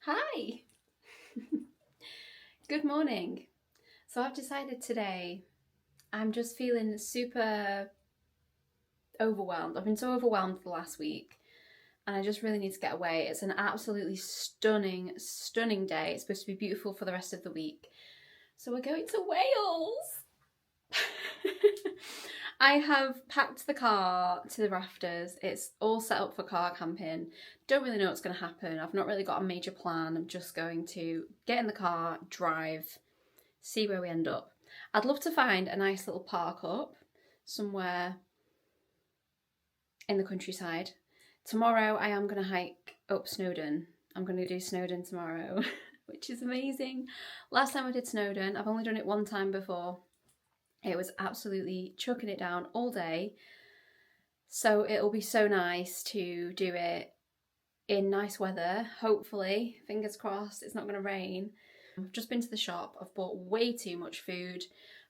Hi! Good morning. So I've decided today I'm just feeling super overwhelmed. I've been so overwhelmed the last week and I just really need to get away. It's an absolutely stunning, stunning day. It's supposed to be beautiful for the rest of the week. So we're going to Wales! I have packed the car to the rafters. It's all set up for car camping. Don't really know what's going to happen. I've not really got a major plan. I'm just going to get in the car, drive, see where we end up. I'd love to find a nice little park up somewhere in the countryside. Tomorrow I am going to hike up Snowdon. I'm going to do Snowdon tomorrow, which is amazing. Last time I did Snowdon, I've only done it one time before. It was absolutely chucking it down all day. So it'll be so nice to do it in nice weather, hopefully. Fingers crossed it's not going to rain. I've just been to the shop. I've bought way too much food.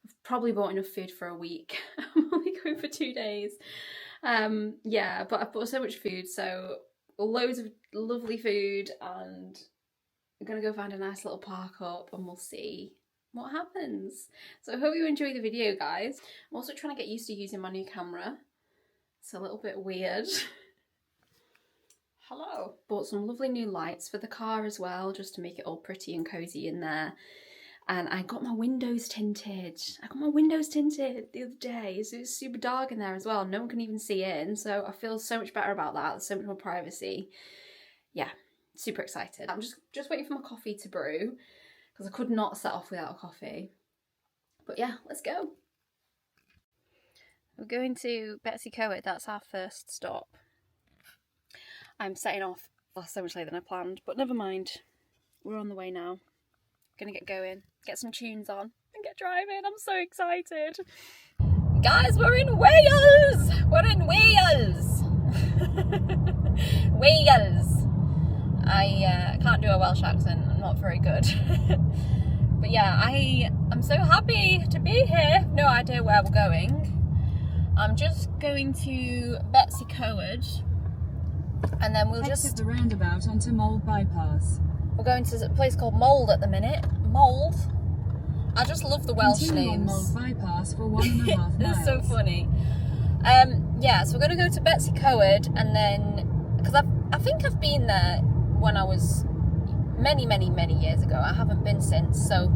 I've probably bought enough food for a week. I'm only going for 2 days. Yeah, but I've bought so much food, so loads of lovely food, and I'm going to go find a nice little park up and we'll see what happens. So I hope you enjoy the video, guys. I'm also trying to get used to using my new camera. It's a little bit weird. Hello. Bought some lovely new lights for the car as well, just to make it all pretty and cozy in there. And I got my windows tinted. the other day. So it's super dark in there as well. No one can even see in. So I feel so much better about that. There's so much more privacy. Yeah, super excited. I'm just waiting for my coffee to brew, because I could not set off without a coffee. But yeah, let's go. We're going to Betsy Coed. That's our first stop. I'm setting off so much later than I planned, but never mind. We're on the way now. Gonna get going, get some tunes on, and get driving. I'm so excited. Guys, we're in Wales! We're in Wales! Wales! I can't do a Welsh accent, I'm not very good. But yeah, I'm so happy to be here. No idea where we're going. I'm just going to Betsy Coed, and then we'll exit the roundabout onto Mold Bypass. We're going to a place called Mold at the minute. Mold. I just love the Welsh Continue names. on Mold Bypass for 1.5 miles. It's so funny. Yeah, so we're going to go to Betsy Coed, and then, because I think I've been there when I was many years ago. I haven't been since, so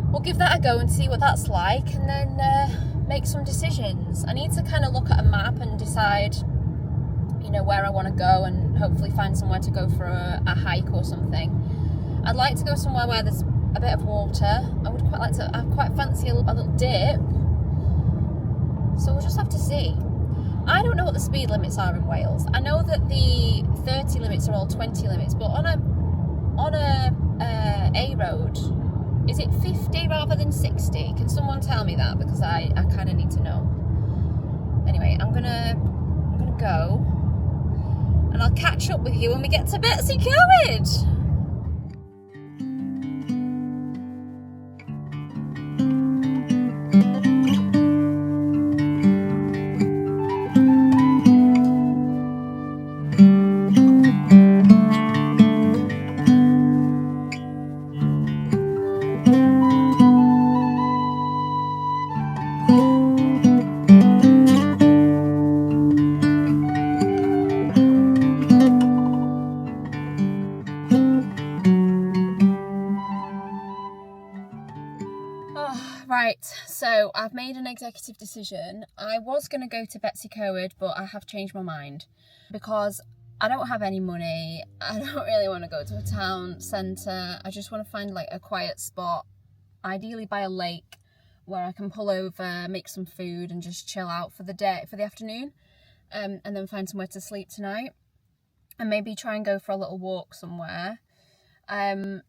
we'll give that a go and see what that's like, and then make some decisions. I need to kind of look at a map and decide, you know, where I want to go, and hopefully find somewhere to go for a hike or something. I'd like to go somewhere where there's a bit of water. I would quite like to, I quite fancy a little dip. So we'll just have to see. I don't know what the speed limits are in Wales. I know that the 30 limits are all 20 limits, but on a road, is it 50 rather than 60? Can someone tell me that? Because I kind of need to know. Anyway, I'm gonna go, and I'll catch up with you when we get to Betsy Coed. Right, so I've made an executive decision. I was going to go to Betsy Coed, but I have changed my mind because I don't have any money. I don't really want to go to a town centre. I just want to find like a quiet spot, ideally by a lake, where I can pull over, make some food, and just chill out for the day, for the afternoon, and then find somewhere to sleep tonight, and maybe try and go for a little walk somewhere.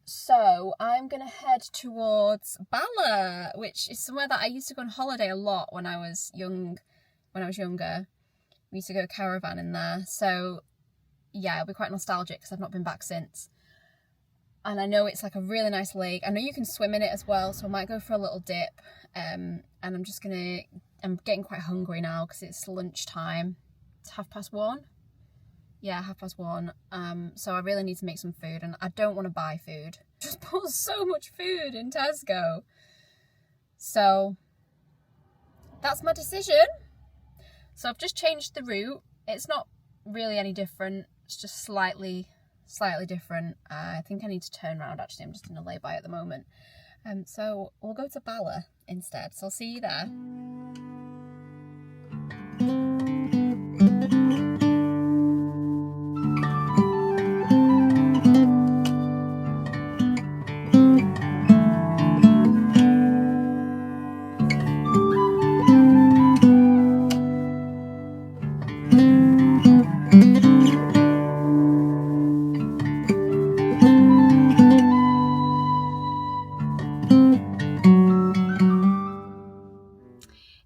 So I'm gonna head towards Bala, which is somewhere that I used to go on holiday a lot when I was younger. We used to go caravan in there. So yeah, it'll be quite nostalgic because I've not been back since. And I know it's like a really nice lake. I know you can swim in it as well, so I might go for a little dip. And I'm getting quite hungry now because it's lunchtime. It's 1:30. yeah, 1:30. So I really need to make some food, and I don't want to buy food. Just bought so much food in Tesco. So that's my decision. So I've just changed the route. It's not really any different. It's just slightly different. I think I need to turn around actually. I'm just in a lay-by at the moment. So we'll go to Bala instead. So I'll see you there.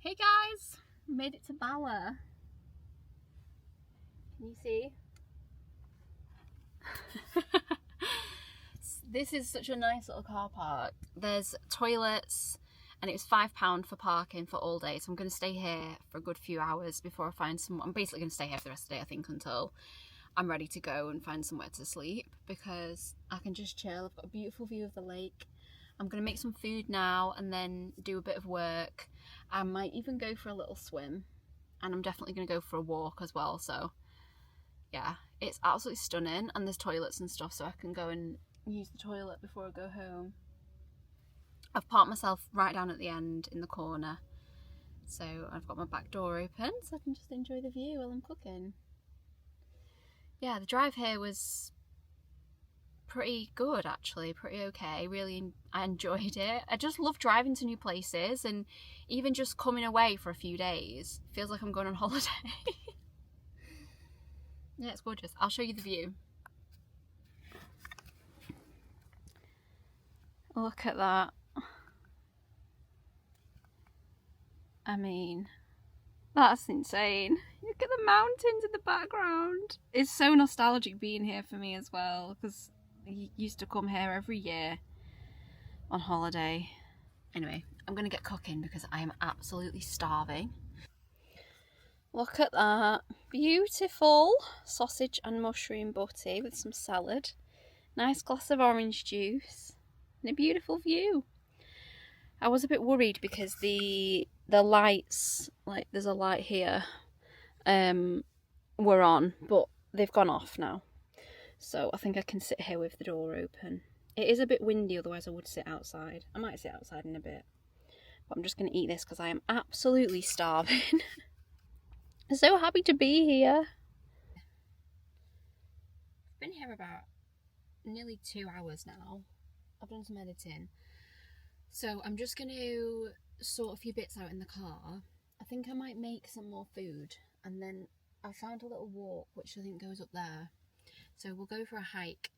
Hey guys, made it to Bala. Can you see? This is such a nice little car park. There's toilets and it's £5 for parking for all day. So I'm going to stay here for a good few hours before I find some. I'm basically going to stay here for the rest of the day, I think, until I'm ready to go and find somewhere to sleep, because I can just chill. I've got a beautiful view of the lake. I'm going to make some food now and then do a bit of work. I might even go for a little swim, and I'm definitely going to go for a walk as well. So yeah, it's absolutely stunning, and there's toilets and stuff, so I can go and use the toilet before I go home. I've parked myself right down at the end in the corner, so I've got my back door open so I can just enjoy the view while I'm cooking. Yeah, the drive here was pretty good actually, pretty okay. Really, I enjoyed it. I just love driving to new places, and even just coming away for a few days feels like I'm going on holiday. Yeah, it's gorgeous. I'll show you the view. Look at that. I mean, that's insane. Look at the mountains in the background. It's so nostalgic being here for me as well, because I used to come here every year on holiday. Anyway, I'm going to get cooking because I am absolutely starving. Look at that. Beautiful sausage and mushroom butty with some salad. Nice glass of orange juice. And a beautiful view. I was a bit worried because the lights, like there's a light here, were on, but they've gone off now. So I think I can sit here with the door open. It is a bit windy, otherwise I would sit outside. I might sit outside in a bit. But I'm just going to eat this because I am absolutely starving. I'm so happy to be here. I've been here about nearly 2 hours now. I've done some editing. So I'm just going to sort a few bits out in the car. I think I might make some more food. And then I found a little walk which I think goes up there. So we'll go for a hike.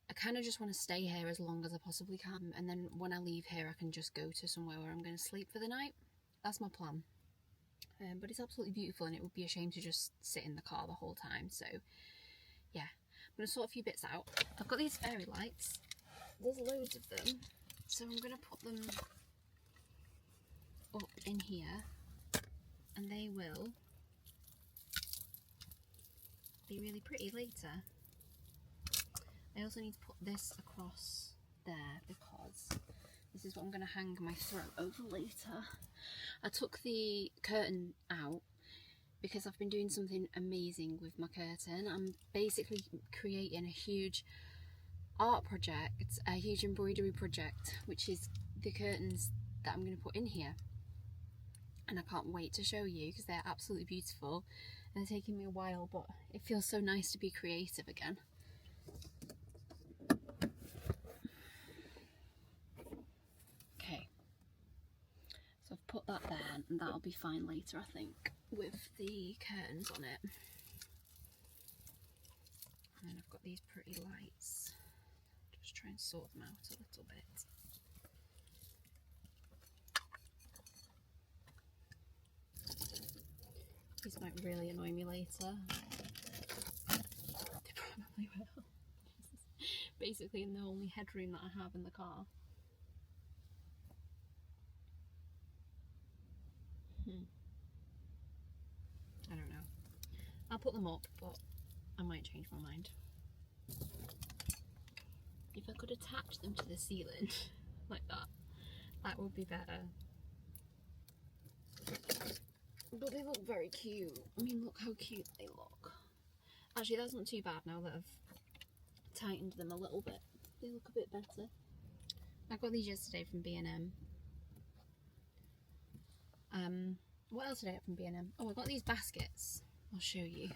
I kind of just want to stay here as long as I possibly can. And then when I leave here, I can just go to somewhere where I'm going to sleep for the night. That's my plan. But it's absolutely beautiful, and it would be a shame to just sit in the car the whole time. So yeah, I'm going to sort a few bits out. I've got these fairy lights. There's loads of them. So I'm going to put them up in here, and they will be really pretty later. I also need to put this across there because this is what I'm going to hang my throat over later. I took the curtain out because I've been doing something amazing with my curtain. I'm basically creating a huge art project, a huge embroidery project, which is the curtains that I'm going to put in here. And I can't wait to show you because they're absolutely beautiful. And they're taking me a while, but it feels so nice to be creative again. Okay, so I've put that there, and that'll be fine later, I think, with the curtains on it. And then I've got these pretty lights. Just try and sort them out a little bit. These might really annoy me later. They probably will. Basically in the only headroom that I have in the car. I don't know. I'll put them up, but I might change my mind. If I could attach them to the ceiling like that would be better. But they look very cute. I mean, look how cute they look. Actually, that's not too bad now that I've tightened them a little bit. They look a bit better. I got these yesterday from B&M. What else did I get from B&M? Oh, I got these baskets. I'll show you.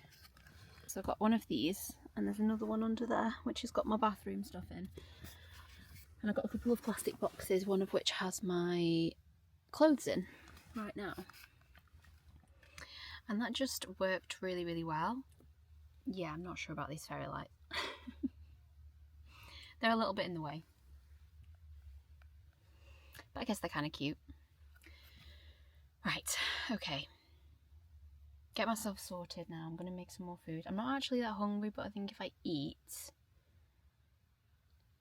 So I've got one of these, and there's another one under there, which has got my bathroom stuff in. And I've got a couple of plastic boxes, one of which has my clothes in right now. And that just worked really, really well. Yeah, I'm not sure about these fairy lights. They're a little bit in the way. But I guess they're kind of cute. Right, okay. Get myself sorted now. I'm going to make some more food. I'm not actually that hungry, but I think if I eat,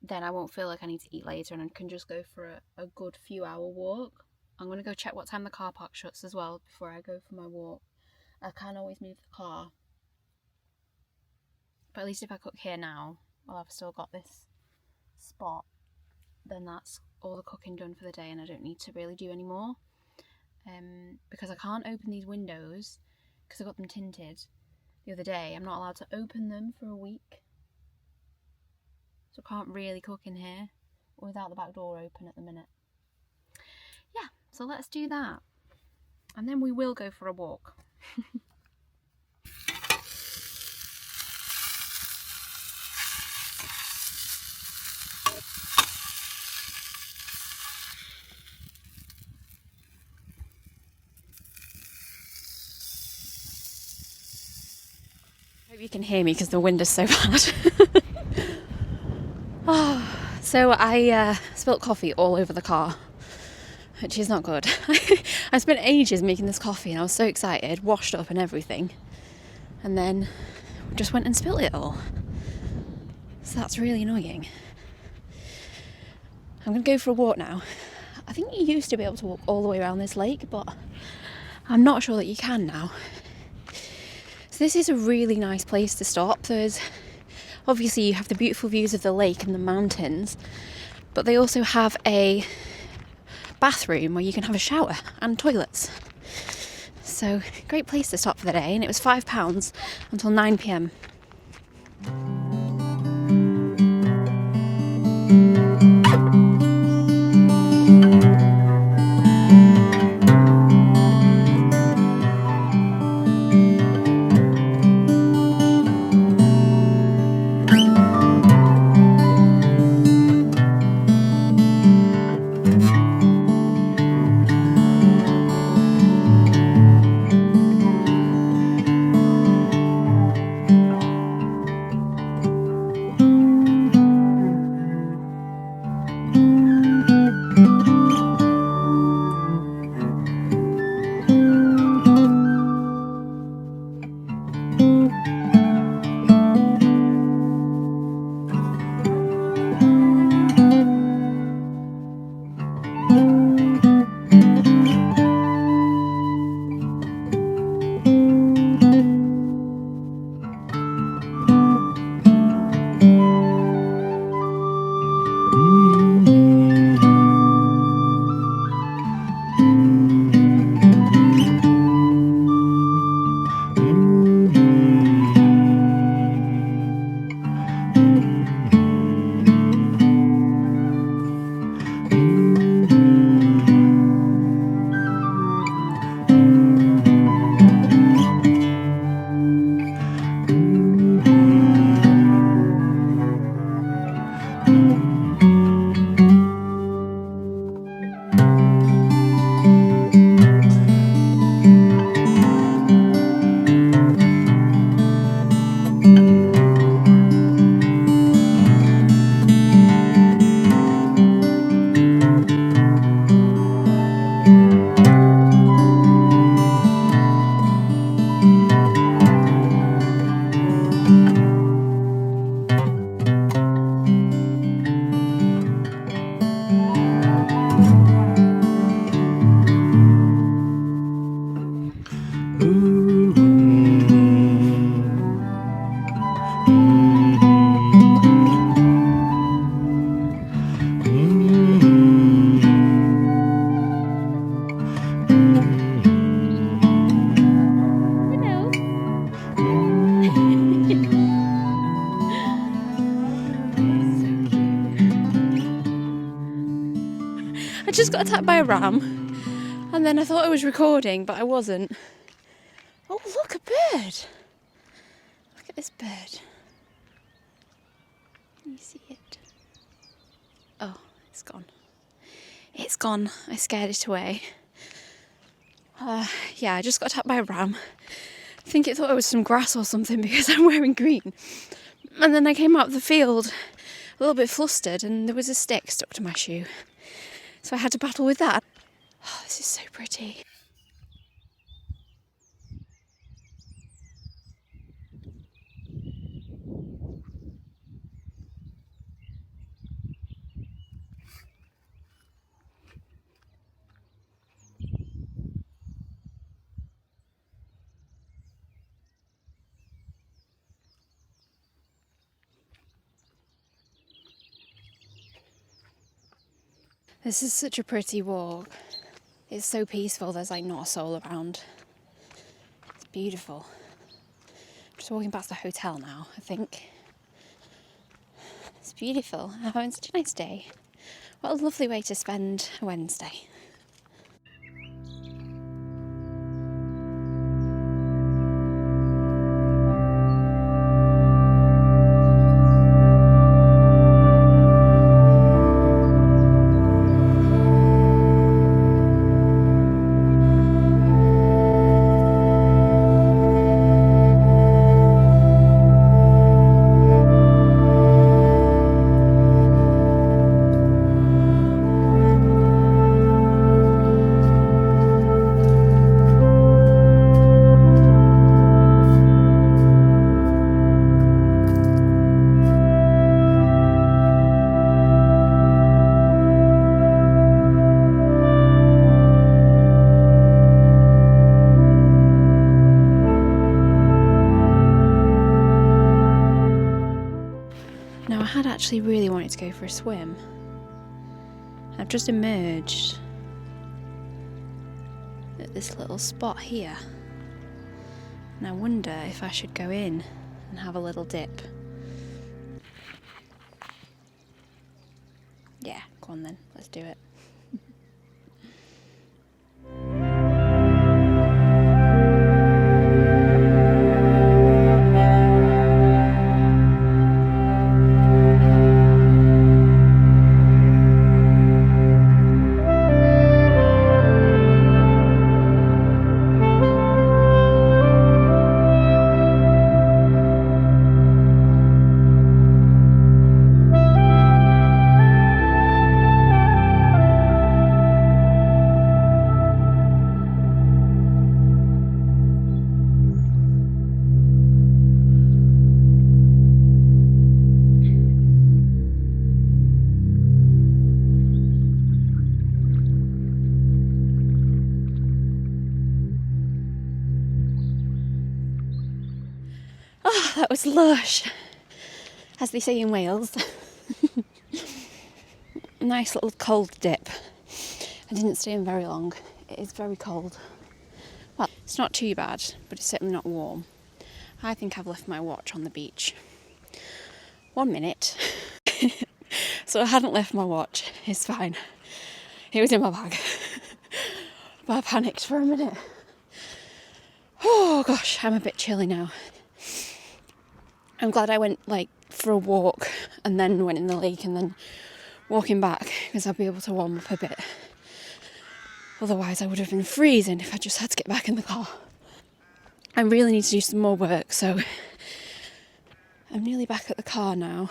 then I won't feel like I need to eat later and I can just go for a good few hour walk. I'm going to go check what time the car park shuts as well before I go for my walk. I can't always move the car. But at least if I cook here now, while I've still got this spot, then that's all the cooking done for the day and I don't need to really do any more. Because I can't open these windows because I got them tinted the other day. I'm not allowed to open them for a week. So I can't really cook in here without the back door open at the minute. Yeah, so let's do that. And then we will go for a walk. I hope you can hear me because the wind is so bad. So I spilt coffee all over the car, which is not good. I spent ages making this coffee and I was so excited, washed up and everything, and then just went and spilt it all. So that's really annoying. I'm going to go for a walk now. I think you used to be able to walk all the way around this lake, but I'm not sure that you can now. So this is a really nice place to stop. Obviously you have the beautiful views of the lake and the mountains, but they also have a bathroom where you can have a shower and toilets. So great place to stop for the day, and it was £5 until 9 p.m. I just got attacked by a ram, and then I thought I was recording, but I wasn't. Oh, look, a bird. Look at this bird. Can you see it? Oh, it's gone. It's gone. I scared it away. Yeah, I just got attacked by a ram. I think it thought it was some grass or something because I'm wearing green. And then I came out of the field a little bit flustered and there was a stick stuck to my shoe. So I had to battle with that. Oh, this is so pretty. This is such a pretty walk. It's so peaceful, there's like not a soul around. It's beautiful. I'm just walking past the hotel now, I think. It's beautiful. I'm having such a nice day. What a lovely way to spend a Wednesday. Now I had actually really wanted to go for a swim. I've just emerged at this little spot here. And I wonder if I should go in and have a little dip. Yeah, go on then, let's do it. Oh, that was lush, as they say in Wales. Nice little cold dip. I didn't stay in very long. It is very cold. Well, it's not too bad, but it's certainly not warm. I think I've left my watch on the beach. 1 minute. So I hadn't left my watch. It's fine. It was in my bag. But I panicked for a minute. Oh gosh, I'm a bit chilly now. I'm glad I went for a walk and then went in the lake and then walking back because I'll be able to warm up a bit. Otherwise I would have been freezing if I just had to get back in the car. I really need to do some more work, so I'm nearly back at the car now.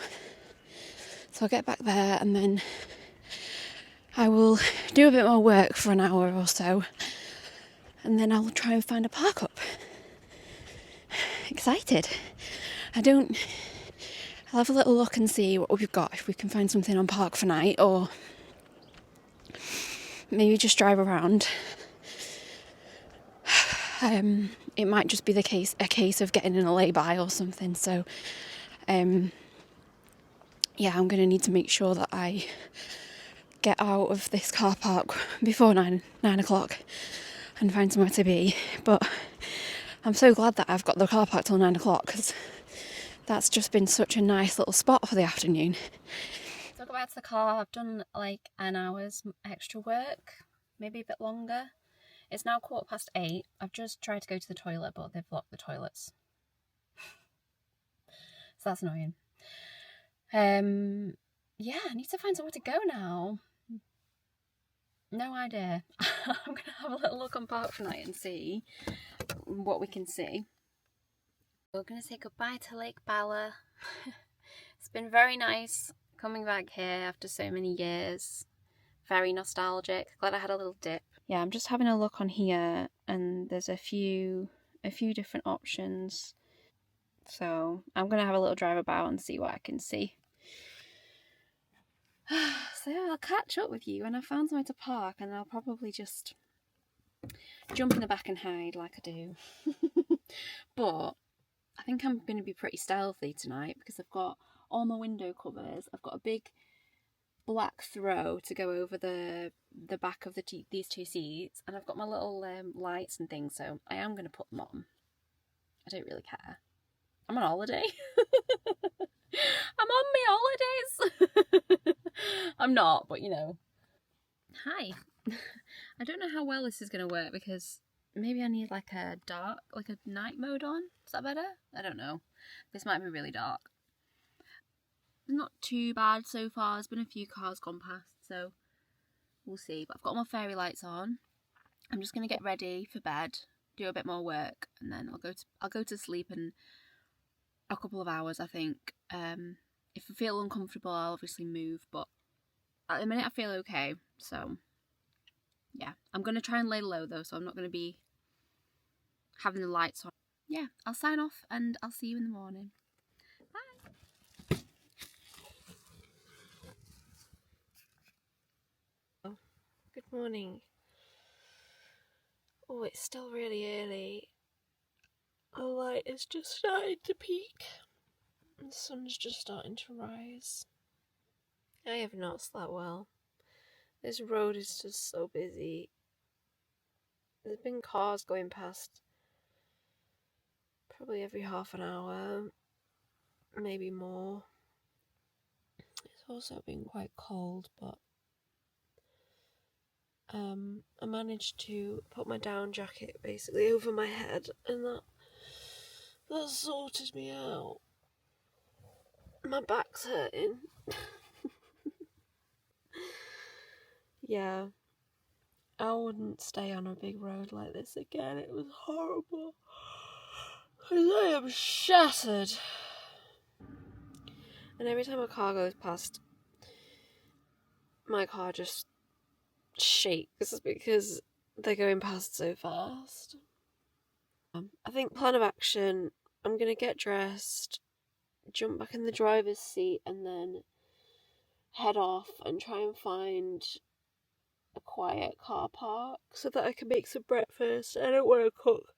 So I'll get back there and then I will do a bit more work for an hour or so and then I'll try and find a park up. Excited. I'll have a little look and see what we've got, if we can find something on park for night, or maybe just drive around. It might just be a case of getting in a lay-by or something, so yeah, I'm going to need to make sure that I get out of this car park before 9 o'clock and find somewhere to be. But I'm so glad that I've got the car park till 9 o'clock, because that's just been such a nice little spot for the afternoon. So got back to the car. I've done like an hour's extra work, maybe a bit longer. It's now 8:15. I've just tried to go to the toilet, but they've locked the toilets. So that's annoying. Yeah, I need to find somewhere to go now. No idea. I'm going to have a little look on Park tonight and see what we can see. We're going to say goodbye to Lake Bala. It's been very nice coming back here after so many years. Very nostalgic. Glad I had a little dip. Yeah, I'm just having a look on here and there's a few different options. So I'm going to have a little drive about and see what I can see. So I'll catch up with you when I've found somewhere to park, and I'll probably just jump in the back and hide like I do. But I think I'm going to be pretty stealthy tonight because I've got all my window covers. I've got a big black throw to go over the back of these two seats, and I've got my little lights and things, so I am going to put them on. I don't really care. I'm on holiday. I'm on my holidays. I'm not, but you know. Hi. I don't know how well this is going to work because maybe I need like a night mode on. Is that better? I don't know. This might be really dark. Not too bad so far. There's been a few cars gone past, so we'll see. But I've got my fairy lights on. I'm just going to get ready for bed, do a bit more work, and then I'll go to sleep in a couple of hours, I think. If I feel uncomfortable, I'll obviously move, but at the minute I feel okay, so yeah. I'm going to try and lay low though, so I'm not going to be having the lights on. Yeah, I'll sign off and I'll see you in the morning. Bye! Oh, good morning. Oh, it's still really early. The light is just starting to peak. The sun's just starting to rise. I have not slept well. This road is just so busy. There's been cars going past probably every half an hour, maybe more. It's also been quite cold, but I managed to put my down jacket basically over my head, and that sorted me out. My back's hurting. Yeah, I wouldn't stay on a big road like this again. It was horrible. I am shattered. And every time a car goes past, my car just shakes because they're going past so fast. I think plan of action, I'm going to get dressed, jump back in the driver's seat, and then head off and try and find a quiet car park so that I can make some breakfast. I don't want to cook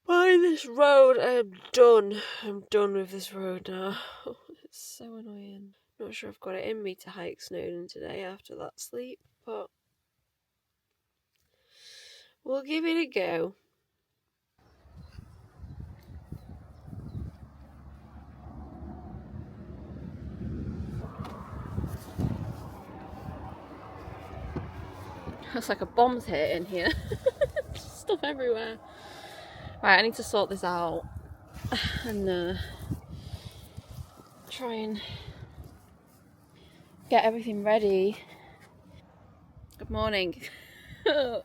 by this road. I'm done with this road now. It's so annoying. Not sure I've got it in me to hike Snowdon today after that sleep, but we'll give it a go. It's like a bomb's hit in here. Stuff everywhere. Right, I need to sort this out and try and get everything ready. Good morning. I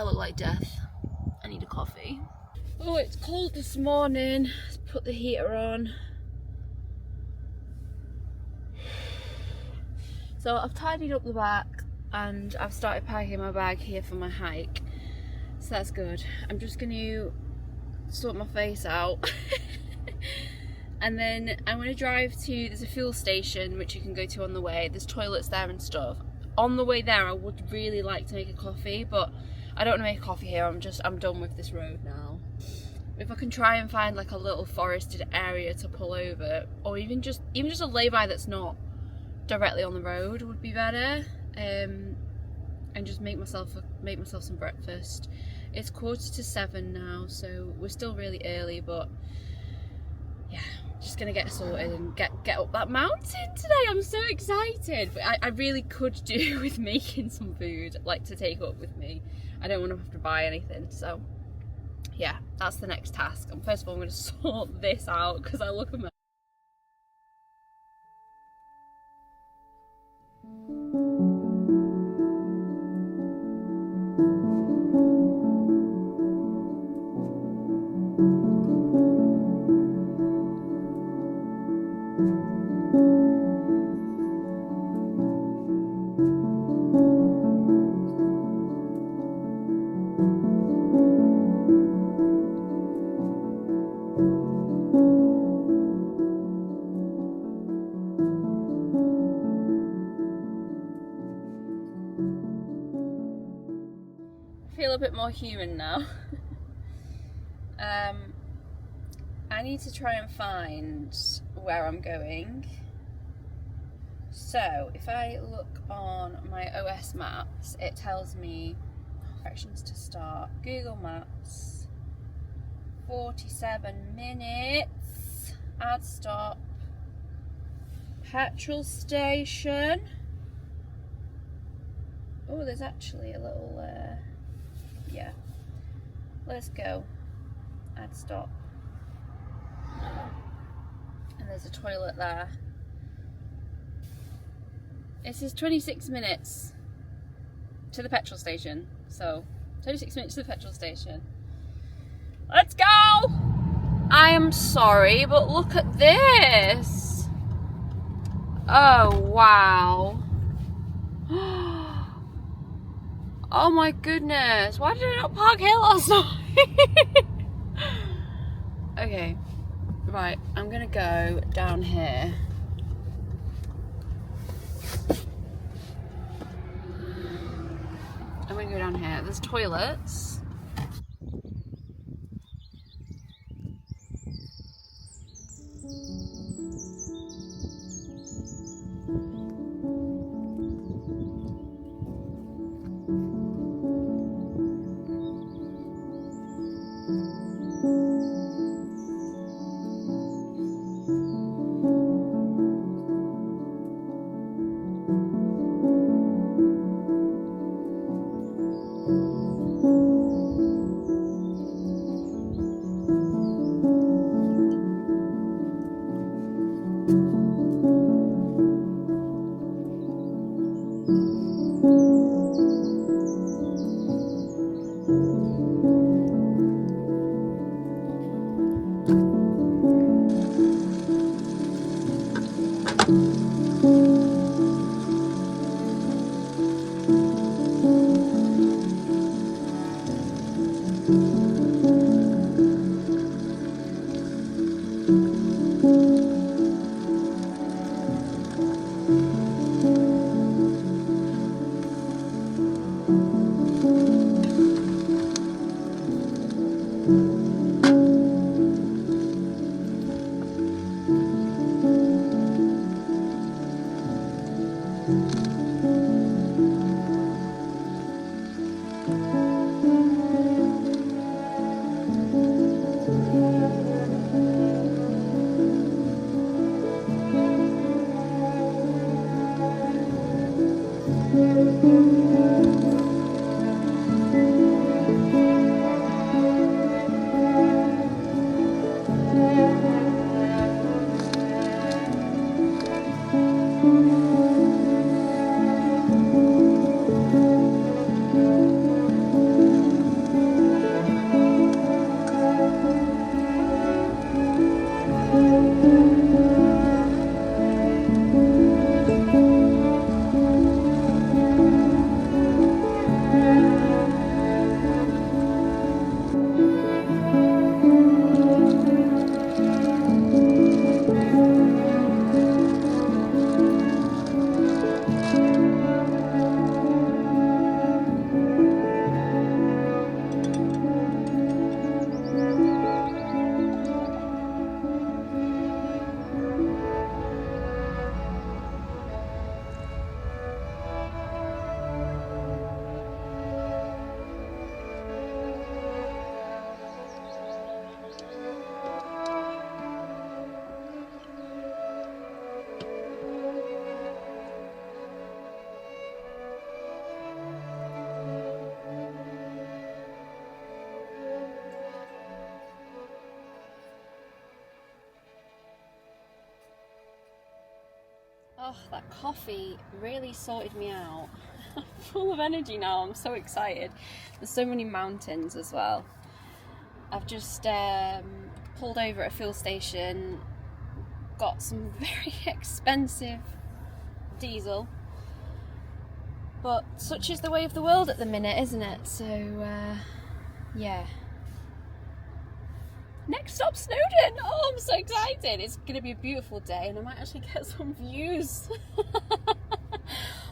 look like death. I need a coffee. Oh, it's cold this morning. Let's put the heater on. So I've tidied up the back and I've started packing my bag here for my hike. So that's good. I'm just going to sort my face out. And then I'm going to drive to, there's a fuel station which you can go to on the way. There's toilets there and stuff. On the way there I would really like to make a coffee, but I don't want to make a coffee here. I'm done with this road now. If I can try and find like a little forested area to pull over, or even just a lay-by that's not directly on the road would be better. And just make myself some breakfast. It's 7:15 now, so we're still really early, but yeah, just gonna get sorted and get up that mountain today. I'm so excited. But I really could do with making some food, like, to take up with me. I don't want to have to buy anything, so yeah, that's the next task. And first of all, I'm gonna sort this out because I look a mess. Feel a bit more human now. I need to try and find where I'm going. So if I look on my OS maps, it tells me directions to start. Google Maps, 47 minutes, add stop, petrol station. Oh, there's actually a little yeah, let's go. Add stop. And there's a toilet there. It says 26 minutes to the petrol station. So 26 minutes to the petrol station. Let's go! I am sorry, but look at this. Oh, wow. Oh my goodness, why did I not park here last night? Okay, right, I'm gonna go down here. I'm gonna go down here. There's toilets. Oh, that coffee really sorted me out. I'm full of energy now, I'm so excited. There's so many mountains as well. I've just pulled over at a fuel station, got some very expensive diesel, but such is the way of the world at the minute, isn't it? So yeah. Next stop, Snowdon! Oh, I'm so excited! It's going to be a beautiful day and I might actually get some views.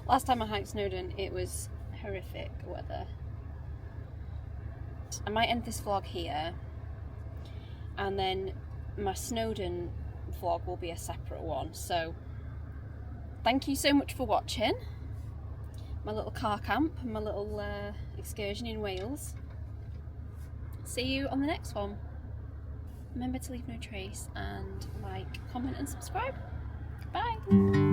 Last time I hiked Snowdon, it was horrific weather. I might end this vlog here, and then my Snowdon vlog will be a separate one. So thank you so much for watching my little car camp and my little excursion in Wales. See you on the next one. Remember to leave no trace and like, comment and subscribe. Bye!